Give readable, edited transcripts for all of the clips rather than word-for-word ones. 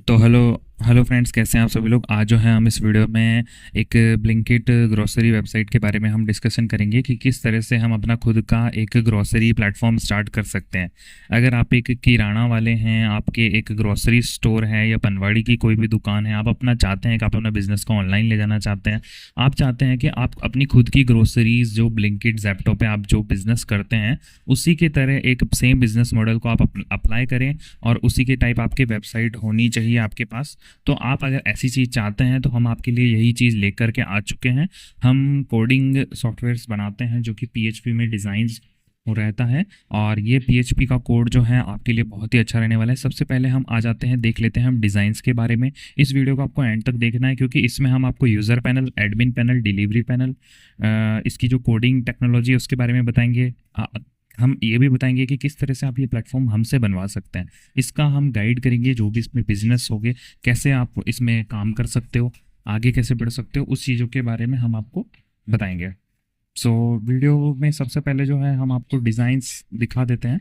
तो hello hello friends, कैसे हैं आप सभी लोग। आज जो है हम इस वीडियो में एक ब्लिंकिट ग्रोसरी वेबसाइट के बारे में हम डिस्कशन करेंगे कि किस तरह से हम अपना खुद का एक ग्रोसरी प्लेटफॉर्म स्टार्ट कर सकते हैं। अगर आप एक किराना वाले हैं, आपके एक ग्रोसरी स्टोर है या पनवाड़ी की कोई भी दुकान है, आप अपना चाहते हैं कि आप अपना बिजनेस को ऑनलाइन ले जाना चाहते हैं, आप चाहते हैं कि आप अपनी खुद की ग्रोसरीज जो ब्लिंकिट ज़ेप्टो पे आप जो बिज़नेस करते हैं उसी के तरह एक सेम बिज़नेस मॉडल को आप अप्लाई करें और उसी के टाइप आपकी वेबसाइट होनी चाहिए आपके पास। तो आप अगर ऐसी चीज़ चाहते हैं तो हम आपके लिए यही चीज़ लेकर के आ चुके हैं। हम कोडिंग सॉफ्टवेयर्स बनाते हैं जो कि पीएचपी में डिज़ाइंस हो रहता है, और ये पीएचपी का कोड जो है आपके लिए बहुत ही अच्छा रहने वाला है। सबसे पहले हम आ जाते हैं, देख लेते हैं हम डिज़ाइंस के बारे में। इस वीडियो को आपको एंड तक देखना है क्योंकि इसमें हम आपको user panel, admin panel, delivery panel, इसकी जो कोडिंग टेक्नोलॉजी है उसके बारे में बताएंगे। हम ये भी बताएंगे कि किस तरह से आप ये प्लेटफॉर्म हमसे बनवा सकते हैं। इसका हम गाइड करेंगे, जो भी इसमें बिजनेस होगे, कैसे आप इसमें काम कर सकते हो, आगे कैसे बढ़ सकते हो, उस चीज़ों के बारे में हम आपको बताएंगे। सो वीडियो में सबसे पहले जो है हम आपको डिज़ाइंस दिखा देते हैं।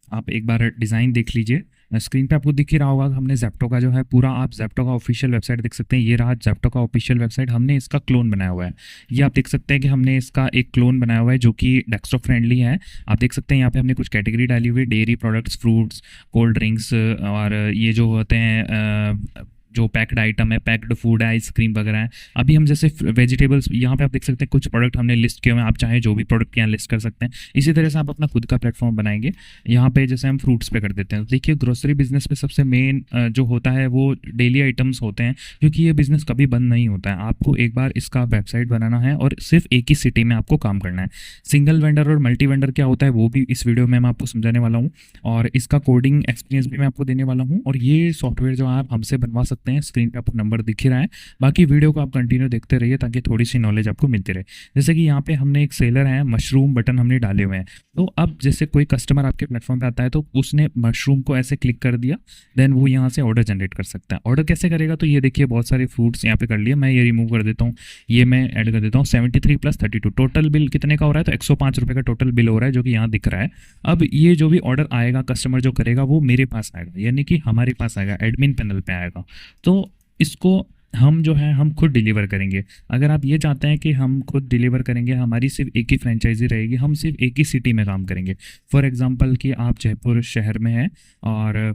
आप एक बार डिज़ाइन देख लीजिए। स्क्रीन पे आपको दिख ही रहा होगा, हमने ज़ेप्टो का जो है पूरा, आप ज़ेप्टो का ऑफिशियल वेबसाइट देख सकते हैं। ये रहा ज़ेप्टो का ऑफिशियल वेबसाइट, हमने इसका क्लोन बनाया हुआ है। ये आप देख सकते हैं कि हमने इसका एक क्लोन बनाया हुआ है जो कि डेस्कटॉप फ्रेंडली है। आप देख सकते हैं यहाँ पे हमने कुछ कैटेगरी डाली हुई है, dairy products, fruits, cold drinks, और ये जो होते हैं जो पैक्ड आइटम है, पैक्ड फूड है, आइसक्रीम वगैरह है। अभी हम जैसे वेजिटेबल्स, यहाँ पे आप देख सकते हैं कुछ प्रोडक्ट हमने लिस्ट किए हुए हैं, आप चाहे जो भी प्रोडक्ट यहाँ लिस्ट कर सकते हैं। इसी तरह से आप अपना खुद का प्लेटफॉर्म बनाएंगे। यहाँ पे जैसे हम फ्रूट्स पे कर देते हैं, तो देखिए ग्रोसरी बिजनेस में सबसे मेन जो होता है वो डेली आइटम्स होते हैं, क्योंकि ये बिजनेस कभी बंद नहीं होता है। आपको एक बार इसका वेबसाइट बनाना है और सिर्फ एक ही सिटी में आपको काम करना है। सिंगल वेंडर और मल्टी वेंडर क्या होता है वो भी इस वीडियो में मैं आपको समझाने वाला हूँ, और इसका कोडिंग एक्सपीरियंस भी मैं आपको देने वाला हूँ। और ये सॉफ्टवेयर जो आप हमसे बनवा सकते हैं, स्क्रीन पे आपको नंबर दिख ही रहा है। बाकी वीडियो को आप कंटिन्यू देखते रहिए ताकि थोड़ी सी नॉलेज आपको मिलती रहे। जैसे कि यहाँ पे हमने एक सेलर है, मशरूम बटन हमने डाले हुए हैं। तो अब जैसे कोई कस्टमर आपके प्लेटफॉर्म पे आता है तो उसने मशरूम को ऐसे क्लिक कर दिया, देन वो यहाँ से ऑर्डर जनरेट कर सकता है। ऑर्डर कैसे करेगा, तो ये देखिए बहुत सारे फ्रूट्स यहाँ पे कर लिए, मैं ये रिमूव कर देता हूँ, ये मैं ऐड कर देता हूँ। 73 + 32 टोटल बिल कितने का हो रहा है, तो 105 रुपये का टोटल बिल हो रहा है जो कि यहाँ दिख रहा है। अब ये जो भी ऑर्डर आएगा, कस्टमर जो करेगा वो मेरे पास आएगा, यानी कि हमारे पास आएगा, एडमिन पैनल पे आएगा। तो इसको हम जो है हम खुद डिलीवर करेंगे। अगर आप ये चाहते हैं कि हम खुद डिलीवर करेंगे, हमारी सिर्फ एक ही फ्रेंचाइजी रहेगी, हम सिर्फ एक ही सिटी में काम करेंगे। फॉर एग्जांपल कि आप जयपुर शहर में हैं और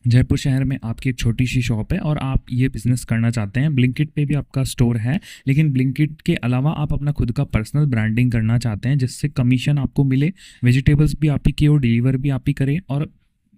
जयपुर शहर में आपकी एक छोटी सी शॉप है और आप ये बिज़नेस करना चाहते हैं। ब्लिंकिट पे भी आपका स्टोर है, लेकिन ब्लिंकिट के अलावा आप अपना खुद का पर्सनल ब्रांडिंग करना चाहते हैं जिससे कमीशन आपको मिले, वेजिटेबल्स भी आप ही की हो, डिलीवर भी आप ही करें और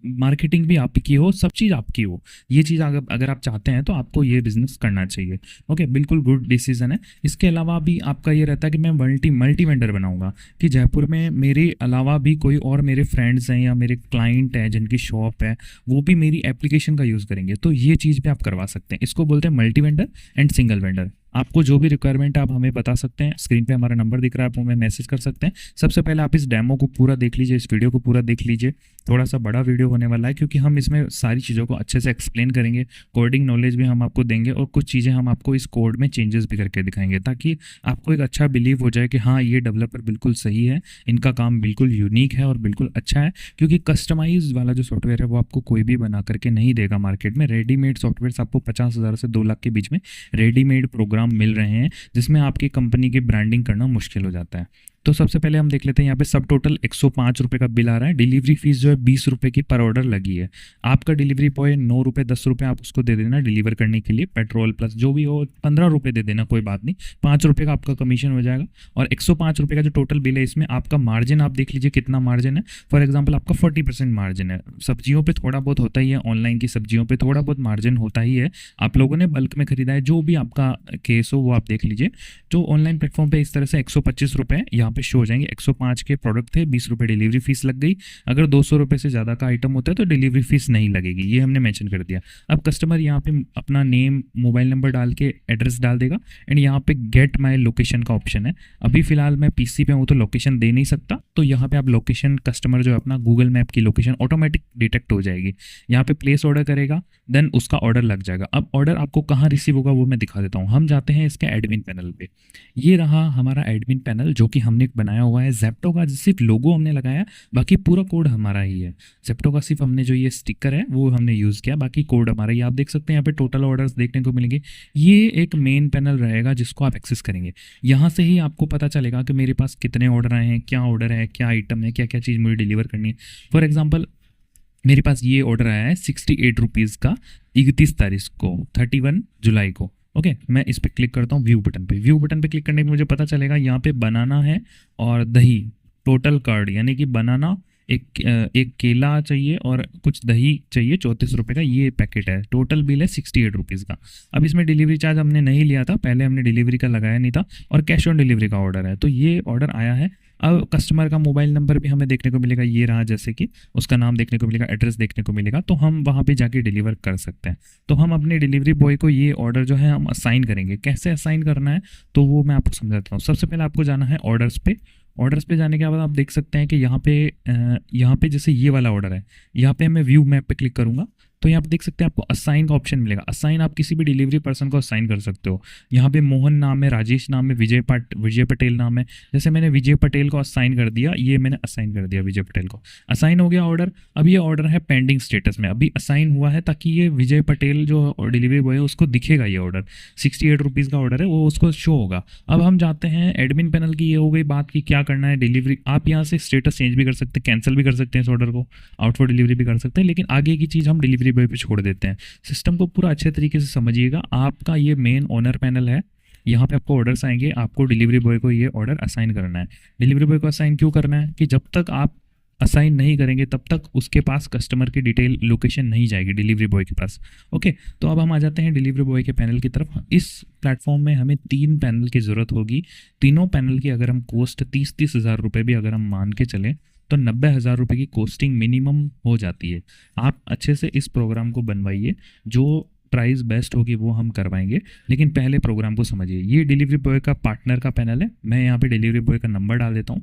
मार्केटिंग भी आप की हो, सब चीज़ आपकी हो। ये चीज़ अगर आप चाहते हैं तो आपको ये बिज़नेस करना चाहिए। ओके, बिल्कुल गुड डिसीजन है। इसके अलावा भी आपका ये रहता है कि मैं मल्टी वेंडर बनाऊंगा, कि जयपुर में मेरे अलावा भी कोई और मेरे फ्रेंड्स हैं या मेरे क्लाइंट हैं जिनकी शॉप है, वो भी मेरी एप्लीकेशन का यूज़ करेंगे। तो ये चीज़ भी आप करवा सकते हैं। इसको बोलते हैं multi vendor and single vendor. आपको जो भी रिक्वायरमेंट है आप हमें बता सकते हैं, स्क्रीन पे हमारा नंबर दिख रहा है, आप हमें मैसेज कर सकते हैं। सबसे पहले आप इस डेमो को पूरा देख लीजिए, इस वीडियो को पूरा देख लीजिए। थोड़ा सा बड़ा वीडियो होने वाला है क्योंकि हम इसमें सारी चीज़ों को अच्छे से एक्सप्लेन करेंगे, कोडिंग नॉलेज भी हम आपको देंगे और कुछ चीज़ें हम आपको इस कोड में चेंजेस भी करके दिखाएंगे ताकि आपको एक अच्छा बिलीव हो जाए कि हाँ ये डेवलपर बिल्कुल सही है, इनका काम बिल्कुल यूनिक है और बिल्कुल अच्छा है। क्योंकि कस्टमाइज वाला जो सॉफ्टवेयर है वो आपको कोई भी बना करके नहीं देगा। मार्केट में रेडीमेड सॉफ्टवेयर आपको 50,000 से 2 लाख के बीच में रेडीमेड प्रोग्राम मिल रहे हैं जिसमें आपकी कंपनी की ब्रांडिंग करना मुश्किल हो जाता है। तो सबसे पहले हम देख लेते हैं, यहाँ पे सब टोटल 105 रुपये का बिल आ रहा है। डिलीवरी फीस जो है 20 रुपये की पर ऑर्डर लगी है। आपका डिलीवरी बॉय 9 रुपये 10 रुपये आप उसको दे देना डिलीवर करने के लिए, पेट्रोल प्लस जो भी हो 15 रुपये दे देना, कोई बात नहीं, 5 रुपये का आपका कमीशन हो जाएगा। और 105 रुपये का जो टोटल बिल है इसमें आपका मार्जिन आप देख लीजिए कितना मार्जिन है। फॉर एग्जाम्पल आपका 40% मार्जिन है। सब्जियों पर थोड़ा बहुत होता ही है, ऑनलाइन की सब्जियों पर थोड़ा बहुत मार्जिन होता ही है। आप लोगों ने बल्क में खरीदा है, जो भी आपका केस हो वो आप देख लीजिए। तो ऑनलाइन प्लेटफॉर्म पे इस तरह से 125 रुपये यहाँ पे शो हो जाएंगे। 105 के प्रोडक्ट थे, 20 रुपये डिलीवरी फीस लग गई। अगर 200 रुपये से ज़्यादा का आइटम होता है तो डिलीवरी फीस नहीं लगेगी, ये हमने मेंशन कर दिया। अब कस्टमर यहाँ पे अपना नेम, मोबाइल नंबर डाल के एड्रेस डाल देगा एंड यहाँ पे गेट माई लोकेशन का ऑप्शन है। अभी फिलहाल मैं पीसी पे हूँ तो लोकेशन दे नहीं सकता, तो यहाँ पे आप लोकेशन, कस्टमर जो है अपना गूगल मैप की लोकेशन ऑटोमेटिक डिटेक्ट हो जाएगी। यहाँ पे प्लेस ऑर्डर करेगा, देन उसका ऑर्डर लग जाएगा। अब ऑर्डर आपको कहाँ रिसीव होगा वो मैं दिखा देता हूँ। हम जाते हैं इसके एडमिन पैनल पे। ये रहा हमारा एडमिन पैनल जो कि हमने यूनिक बनाया हुआ है। ज़ेप्टो का सिर्फ लोगो हमने लगाया, बाकी पूरा कोड हमारा ही है। ज़ेप्टो का सिर्फ हमने जो ये स्टिकर है वो हमने यूज़ किया, बाकी कोड हमारा ही। आप देख सकते हैं यहाँ पे टोटल ऑर्डर्स देखने को मिलेंगे। ये एक मेन पैनल रहेगा जिसको आप एक्सेस करेंगे। यहाँ से ही आपको पता चलेगा कि मेरे पास कितने ऑर्डर आए हैं, क्या ऑर्डर है, क्या आइटम है, क्या क्या चीज़ मुझे डिलीवर करनी है। फॉर एग्जाम्पल मेरे पास ये ऑर्डर आया है 68 रुपीज़ का 31 तारीख को, 31 जुलाई को। ओके, मैं इस पर क्लिक करता हूँ व्यू बटन पे। व्यू बटन पे क्लिक करने पे मुझे पता चलेगा यहाँ पे बनाना है और दही टोटल कार्ड, यानी कि बनाना एक केला चाहिए और कुछ दही चाहिए, 34 रुपये का ये पैकेट है। टोटल बिल है 68 रुपीज़ का। अब इसमें डिलीवरी चार्ज हमने नहीं लिया था, पहले हमने डिलीवरी का लगाया नहीं था, और कैश ऑन डिलीवरी का ऑर्डर है। तो ये ऑर्डर आया है। अब कस्टमर का मोबाइल नंबर भी हमें देखने को मिलेगा, ये रहा, जैसे कि उसका नाम देखने को मिलेगा, एड्रेस देखने को मिलेगा, तो हम वहाँ पे जाके डिलीवर कर सकते हैं। तो हम अपने डिलीवरी बॉय को ये ऑर्डर जो है हम असाइन करेंगे। कैसे असाइन करना है तो वो मैं आपको समझाता हूँ। सबसे पहले आपको जाना है ऑर्डर्स पे। ऑर्डर्स पे जाने के बाद आप देख सकते हैं कि यहाँ पे जैसे ये वाला ऑर्डर है, यहाँ पे मैं व्यू मैप पे क्लिक करूँगा तो यहाँ पे देख सकते हैं आपको असाइन का ऑप्शन मिलेगा। असाइन आप किसी भी डिलीवरी पर्सन को असाइन कर सकते हो। यहाँ पे मोहन नाम है, राजेश नाम है, विजय पटेल नाम है। जैसे मैंने विजय पटेल को असाइन कर दिया, ये मैंने असाइन कर दिया विजय पटेल को। असाइन हो गया ऑर्डर। अब ये ऑर्डर है पेंडिंग स्टेटस में, अभी असाइन हुआ है, ताकि ये विजय पटेल जो डिलीवरी बॉय है उसको दिखेगा ये ऑर्डर। 68 रुपीज़ का ऑर्डर है, वो उसको शो होगा। अब हम जाते हैं एडमिन पैनल की। ये हो गई बात की क्या करना है डिलीवरी। आप यहाँ से स्टेटस चेंज भी कर सकते हैं, कैंसिल भी कर सकते हैं इस ऑर्डर को, आउट फॉर डिलीवरी भी कर सकते हैं, लेकिन आगे की चीज़ हम डिलीवरी बॉय पे छोड़ देते हैं। सिस्टम को पूरा अच्छे तरीके से समझिएगा। आपका ये मेन ओनर पैनल है, यहाँ पे आपको ऑर्डर्स आएंगे, आपको डिलीवरी बॉय को ये ऑर्डर असाइन करना है। डिलीवरी बॉय को असाइन क्यों करना है कि जब तक आप असाइन नहीं करेंगे तब तक उसके पास कस्टमर की डिटेल लोकेशन नहीं जाएगी डिलीवरी बॉय के पास। ओके, तो अब हम आ जाते हैं डिलीवरी बॉय के पैनल की तरफ। इस प्लेटफॉर्म में हमें 3 पैनल की ज़रूरत होगी। तीनों पैनल की अगर हम कॉस्ट 30-30 हज़ार रुपये भी अगर हम मान के चलें तो 90,000 रुपये की कॉस्टिंग मिनिमम हो जाती है। आप अच्छे से इस प्रोग्राम को बनवाइए, जो प्राइस बेस्ट होगी वो हम करवाएंगे, लेकिन पहले प्रोग्राम को समझिए। ये डिलीवरी बॉय का पार्टनर का पैनल है। मैं यहाँ पे डिलीवरी बॉय का नंबर डाल देता हूँ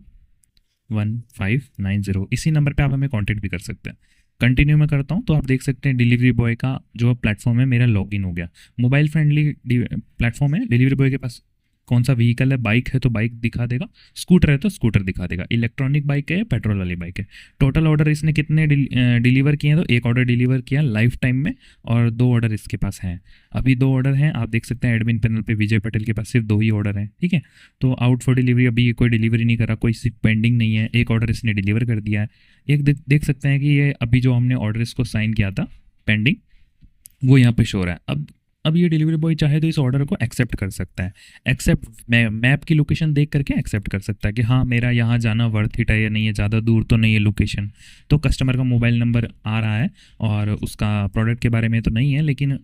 1590। इसी नंबर पे आप हमें कांटेक्ट भी कर सकते हैं। कंटिन्यू में करता हूँ तो आप देख सकते हैं डिलीवरी बॉय का जो प्लेटफॉर्म है मेरा लॉगिन हो गया। मोबाइल फ्रेंडली प्लेटफॉर्म है। डिलीवरी बॉय के पास कौन सा व्हीकल है, बाइक है तो बाइक दिखा देगा, स्कूटर है तो स्कूटर दिखा देगा, इलेक्ट्रॉनिक बाइक है, पेट्रोल वाली बाइक है। टोटल ऑर्डर इसने कितने डिलीवर किए हैं तो 1 ऑर्डर डिलीवर किया लाइफ टाइम में, और 2 ऑर्डर इसके पास हैं। अभी 2 ऑर्डर हैं। आप देख सकते हैं एडमिन पैनल पे विजय पटेल के पास सिर्फ 2 ही ऑर्डर हैं। ठीक है, तो आउट फॉर डिलीवरी अभी ये कोई डिलीवरी नहीं करा, कोई सिर्फ पेंडिंग नहीं है। 1 ऑर्डर इसने डिलीवर कर दिया है। एक देख सकते हैं कि ये अभी जो हमने ऑर्डर इसको साइन किया था पेंडिंग, वो यहाँ पे शो हो रहा है। अब ये डिलीवरी बॉय चाहे तो इस ऑर्डर को एक्सेप्ट कर सकता है। एक्सेप्ट मैप की लोकेशन देख करके एक्सेप्ट कर सकता है कि हाँ मेरा यहाँ जाना वर्थ इट है या नहीं है, ज़्यादा दूर तो नहीं है लोकेशन। तो कस्टमर का मोबाइल नंबर आ रहा है और उसका प्रोडक्ट के बारे में तो नहीं है, लेकिन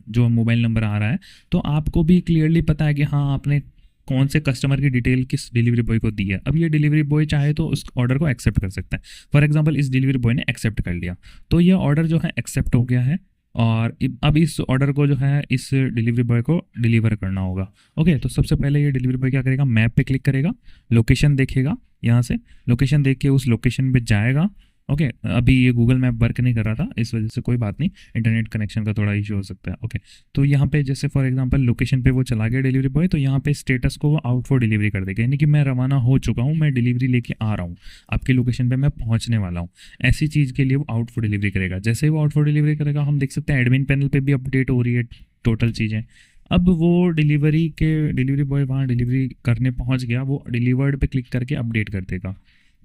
जो मोबाइल नंबर आ रहा है तो आपको भी क्लियरली पता है कि हाँ आपने कौन से कस्टमर की डिटेल किस डिलीवरी बॉय को दी है। अब ये डिलीवरी बॉय चाहे तो उस ऑर्डर को एक्सेप्ट कर सकता है। फॉर एग्जांपल इस डिलीवरी बॉय ने एक्सेप्ट कर लिया, तो ये ऑर्डर जो है एक्सेप्ट हो गया है, और अब इस ऑर्डर को जो है इस डिलीवरी बॉय को डिलीवर करना होगा। ओके, तो सबसे पहले ये डिलीवरी बॉय क्या करेगा, मैप पे क्लिक करेगा, लोकेशन देखेगा, यहाँ से लोकेशन देख के उस लोकेशन पे जाएगा। ओके, अभी ये गूगल मैप वर्क नहीं कर रहा था, इस वजह से कोई बात नहीं, इंटरनेट कनेक्शन का थोड़ा इशू हो सकता है। ओके, तो यहाँ पे जैसे फॉर एग्जांपल लोकेशन पे वो चला गया डिलीवरी बॉय, तो यहाँ पे स्टेटस को वो आउट फॉर डिलीवरी कर देगा, यानी कि मैं रवाना हो चुका हूँ, मैं डिलीवरी लेके आ रहा हूँ, आपकी लोकेशन पे मैं पहुँचने वाला हूँ। ऐसी चीज़ के लिए वो आउट फॉर डिलीवरी करेगा। जैसे ही वो आउट फॉर डिलीवरी करेगा, हम देख सकते हैं एडमिन पैनल पर भी अपडेट हो रही है टोटल चीज़ें। अब वो डिलीवरी बॉय वहाँ डिलीवरी करने पहुँच गया, वो डिलीवर्ड पे क्लिक करके अपडेट कर देगा।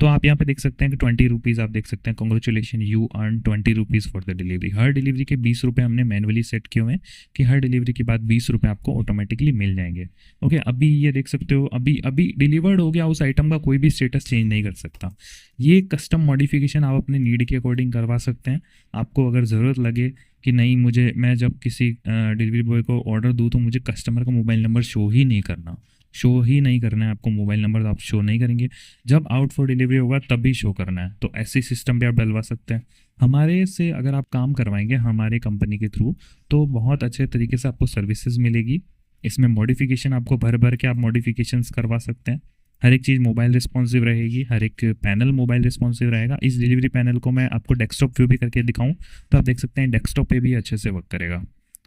तो आप यहाँ पे देख सकते हैं कि 20 रुपीज़ आप देख सकते हैं, congratulation you earn 20 rupees for the delivery. Her delivery के 20 रुपये हमने मैनुअली सेट किए हुए हैं कि हर डिलीवरी के बाद 20 रुपये आपको ऑटोमेटिकली मिल जाएंगे। ओके, अभी ये देख सकते हो अभी डिलीवर्ड हो गया, उस आइटम का कोई भी स्टेटस चेंज नहीं कर सकता। ये कस्टम मॉडिफिकेशन आप अपने नीड के अकॉर्डिंग करवा सकते हैं। आपको अगर ज़रूरत लगे कि नहीं मैं जब किसी डिलीवरी बॉय को ऑर्डर दूँ तो मुझे कस्टमर का मोबाइल नंबर शो ही नहीं करना है, आपको मोबाइल नंबर आप शो नहीं करेंगे, जब आउट फॉर डिलीवरी होगा तभी शो करना है। तो ऐसी सिस्टम भी आप डलवा सकते हैं। हमारे से अगर आप काम करवाएंगे हमारे कंपनी के थ्रू तो बहुत अच्छे तरीके से आपको सर्विसेज मिलेगी। इसमें मॉडिफिकेशन आपको भर के आप मॉडिफिकेशंस करवा सकते हैं। हर एक चीज़ मोबाइल रिस्पॉन्सिव रहेगी, हर एक पैनल मोबाइल रिस्पॉन्सिव रहेगा। इस डिलीवरी पैनल को मैं आपको डेस्कटॉप व्यू भी करके दिखाऊं तो आप देख सकते हैं डेस्कटॉप पे भी अच्छे से वर्क करेगा।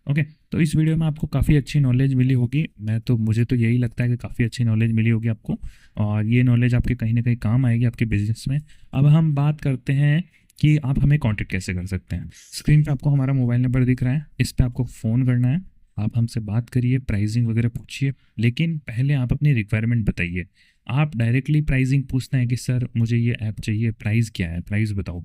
ओके, तो इस वीडियो में आपको काफ़ी अच्छी नॉलेज मिली होगी। मुझे तो यही लगता है कि काफ़ी अच्छी नॉलेज मिली होगी आपको, और ये नॉलेज आपके कहीं ना कहीं काम आएगी आपके बिजनेस में। अब हम बात करते हैं कि आप हमें कांटेक्ट कैसे कर सकते हैं। स्क्रीन पे आपको हमारा मोबाइल नंबर दिख रहा है, इस पर आपको फ़ोन करना है। आप हमसे बात करिए, प्राइसिंग वगैरह पूछिए, लेकिन पहले आप अपनी रिक्वायरमेंट बताइए। आप डायरेक्टली प्राइसिंग पूछते हैं कि सर मुझे ये ऐप चाहिए, प्राइस क्या है, प्राइस बताओ।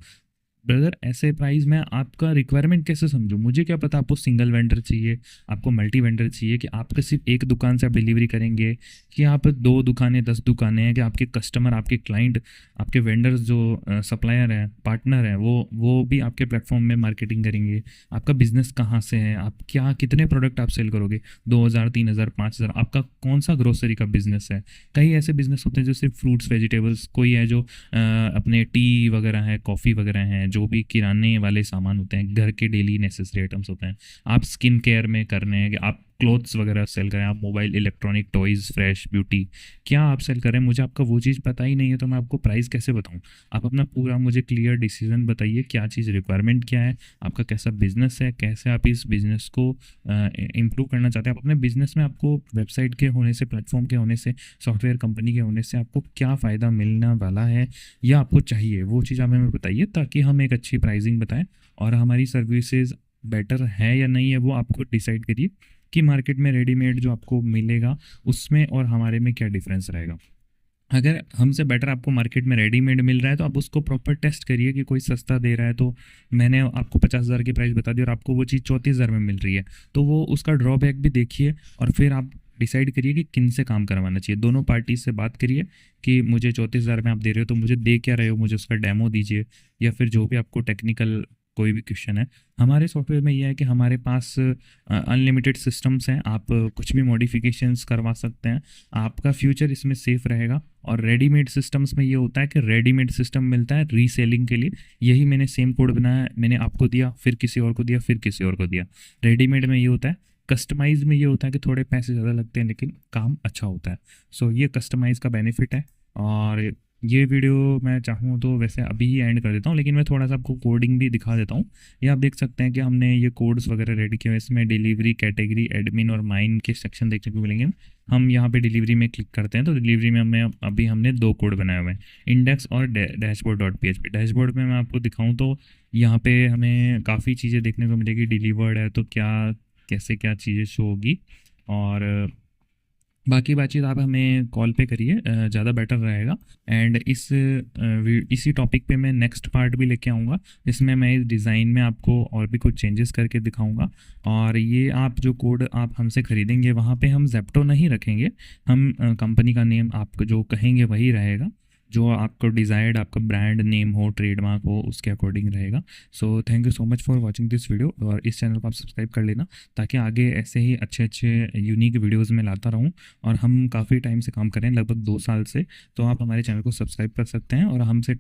ब्रदर, ऐसे प्राइस में आपका रिक्वायरमेंट कैसे समझूं? मुझे क्या पता आपको सिंगल वेंडर चाहिए, आपको मल्टी वेंडर चाहिए, कि आपका सिर्फ एक दुकान से आप डिलीवरी करेंगे, कि आप 2 दुकानें 10 दुकानें हैं, कि आपके कस्टमर, आपके क्लाइंट, आपके वेंडर्स जो सप्लायर हैं, पार्टनर हैं, वो भी आपके प्लेटफॉर्म में मार्केटिंग करेंगे। आपका बिजनेस कहाँ से है, आप क्या कितने प्रोडक्ट आप सेल करोगे, 2000 3000 5000, आपका कौन सा ग्रोसरी का बिजनेस है। कई ऐसे बिजनेस होते हैं जो सिर्फ फ्रूट्स वेजिटेबल्स, कोई है जो अपने टी वगैरह है, कॉफ़ी वगैरह हैं, जो भी किराने वाले सामान होते हैं, घर के डेली नेसेसरी आइटम्स होते हैं। आप स्किन केयर में कर रहे हैं, कि आप क्लोथ्स वगैरह सेल करें, आप mobile electronic toys fresh beauty, क्या आप सेल करें? मुझे आपका वो चीज़ पता ही नहीं है, तो मैं आपको प्राइस कैसे बताऊं? आप अपना पूरा मुझे क्लियर डिसीजन बताइए, क्या चीज़ रिक्वायरमेंट क्या है, आपका कैसा बिजनेस है, कैसे आप इस बिजनेस को इम्प्रूव करना चाहते हैं। आप अपने बिजनेस में, आपको वेबसाइट के होने से, प्लेटफॉर्म के होने से, सॉफ्टवेयर कंपनी के होने से आपको क्या फ़ायदा मिलने वाला है, या आपको चाहिए, वो चीज़ आप हमें बताइए, ताकि हम एक अच्छी प्राइसिंग बताएं। और हमारी सर्विसेज बेटर है या नहीं है, वो आपको डिसाइड करिए कि मार्केट में रेडीमेड जो आपको मिलेगा उसमें और हमारे में क्या डिफरेंस रहेगा। अगर हमसे बेटर आपको मार्केट में रेडीमेड मिल रहा है, तो आप उसको प्रॉपर टेस्ट करिए, कि कोई सस्ता दे रहा है, तो मैंने आपको 50,000 की प्राइस बता दी और आपको वो चीज़ 34,000 में मिल रही है, तो वो उसका ड्रॉबैक भी देखिए, और फिर आप डिसाइड करिए कि किन से काम करवाना चाहिए। दोनों पार्टी से बात करिए कि मुझे 34,000 में आप दे रहे हो, तो मुझे दे क्या रहे हो, मुझे उसका डेमो दीजिए, या फिर जो भी आपको टेक्निकल कोई भी क्वेश्चन है। हमारे सॉफ्टवेयर में यह है कि हमारे पास अनलिमिटेड सिस्टम्स हैं, आप कुछ भी मॉडिफिकेशंस करवा सकते हैं, आपका फ्यूचर इसमें सेफ रहेगा। और रेडीमेड सिस्टम्स में ये होता है कि रेडीमेड सिस्टम मिलता है रीसेलिंग के लिए। यही मैंने सेम कोड बनाया, मैंने आपको दिया, फिर किसी और को दिया, फिर किसी और को दिया। रेडीमेड में ये होता है। कस्टमाइज में ये होता है कि थोड़े पैसे ज़्यादा लगते हैं, लेकिन काम अच्छा होता है। सो ये कस्टमाइज़ का बेनिफिट है। और ये वीडियो मैं चाहूँ तो वैसे अभी ही एंड कर देता हूँ, लेकिन मैं थोड़ा सा आपको कोडिंग भी दिखा देता हूँ। ये आप देख सकते हैं कि हमने ये कोड्स वगैरह रेडी किए हुए हैं। इसमें डिलीवरी, कैटेगरी, एडमिन और माइन के सेक्शन देखने को मिलेंगे। हम यहाँ पे डिलीवरी में क्लिक करते हैं, तो डिलीवरी में हमने 2 कोड बनाए हुए हैं, इंडेक्स और डैशबोर्ड डॉट PHP। डैशबोर्ड में मैं आपको दिखाऊँ तो यहाँ पे हमें काफ़ी चीज़ें देखने को मिलेगी। डिलीवर्ड है तो क्या, कैसे क्या चीज़ें शो होगी, और बाकी बातचीत आप हमें कॉल पे करिए, ज़्यादा बेटर रहेगा। एंड इसी टॉपिक पे मैं नेक्स्ट पार्ट भी लेके आऊँगा, जिसमें मैं इस डिज़ाइन में आपको और भी कुछ चेंजेस करके दिखाऊँगा। और ये आप जो कोड आप हमसे ख़रीदेंगे, वहाँ पे हम ज़ेप्टो नहीं रखेंगे, हम कंपनी का नेम आप जो कहेंगे वही रहेगा, जो आपको डिज़ायर्ड आपका ब्रांड नेम हो, ट्रेडमार्क हो, उसके अकॉर्डिंग रहेगा। So thank you so much for watching this video, और इस चैनल को आप सब्सक्राइब कर लेना, ताकि आगे ऐसे ही अच्छे अच्छे यूनिक वीडियोस में लाता रहूं। और हम काफ़ी टाइम से काम कर रहे हैं, लगभग 2 साल से, तो आप हमारे चैनल को सब्सक्राइब कर सकते हैं और हमसे